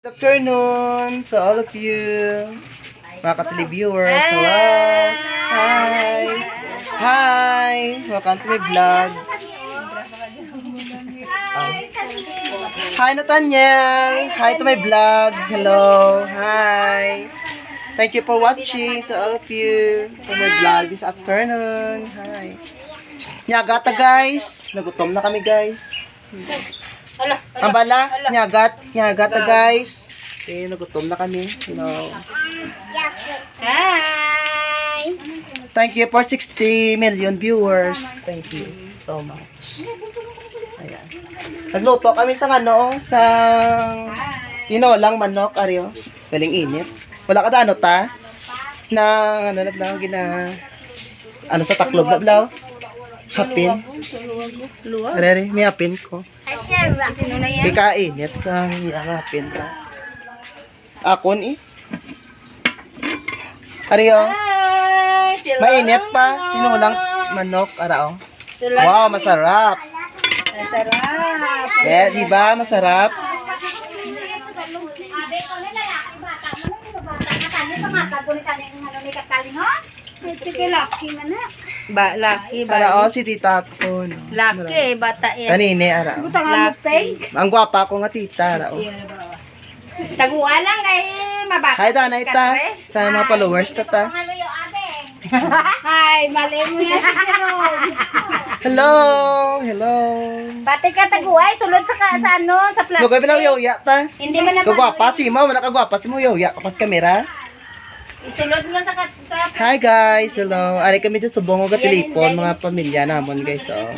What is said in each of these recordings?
Good afternoon to all of you, mga ka-tele viewers. Hello! Hi! Hi! Welcome to my vlog. Hi, Nathaniel! Hi to my vlog. Hello! Hi! Thank you for watching to all of you for my vlog this afternoon. Hi! Nyagata guys! Nagutom na kami guys. Ang bala, nyagata guys. Okay, nagutom na kami. You know. Hi! Thank you for 60 million viewers. Thank you so much. Ayan. Nagluto kami sa sa tinolang manok, aryo. Galing init. Wala ka ano ta? Na, ano sa taklob na blaw? Hapin. Arere, may hapin ko. Sino na yan? Di kainit sa hapin ta. Akon Aryo. Hi! Mainit pa. Tinulang manok, arao. Wow, masarap. Masarap! Eh, di ba? Masarap. Ba, laki ba? Arao, si tita ko. No? Laki, bata yan. Kanine, arao. Laki. Ang gwapa ko nga tita, arao. Taguan lang kay mabaka. Hi, Danay ta. Sa mga followers ta ta. Hi, mali mo yan si Jerome. Hello! Hello! Bati ka taguay, sulod sa ano, sa plastic. Lugay bilang yoya ta. Hindi man naman. Kagwapa si mo, wala kagwapa si mo yoya kapas kamera. Isulod mo sa Hi guys, hello. Ari kami dito sa Bongog at Tilipon, mga pamilya namon guys. Oh.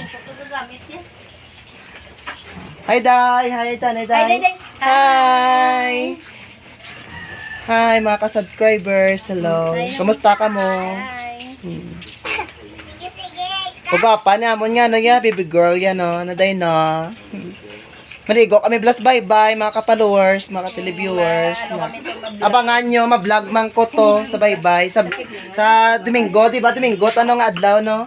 Hi Day, hi Tanay Day. Hi. Hi mga ka-subscribers, hello. Kumusta ka mo? Kagwapa namon nga no ya, baby girl yan no, naday no. Maligo kami blast bye-bye mga ka-followers, mga ka-televiewers. Abangan nyo, ma-vlog man ko to sa bye-bye. Sa Domingo, di ba Domingo? Tanong nga adlaw, no?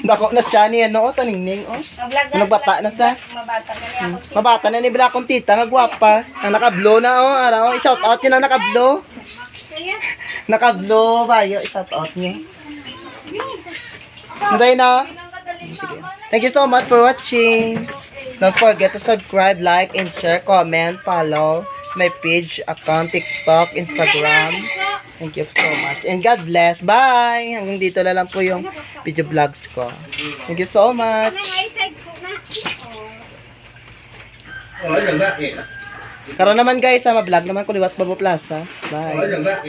Dako na siya niya, no? Taningning, oh. Ano bata na sa? Mabata na ni Bila akong tita, nga gwapa. Ang naka-blow na, oh. Araw, i-shout out nyo na naka-blow. Naka-blow ba? I-shout out nyo. Hindi na. Sige. Thank you so much for watching. Don't forget to subscribe, like, and share, comment, follow my page, account, TikTok, Instagram. Thank you so much. And God bless. Bye! Hanggang dito na lang po yung video vlogs ko. Thank you so much. Karoon naman guys, ma-vlog naman ko Liwat Babo Plaza. Bye!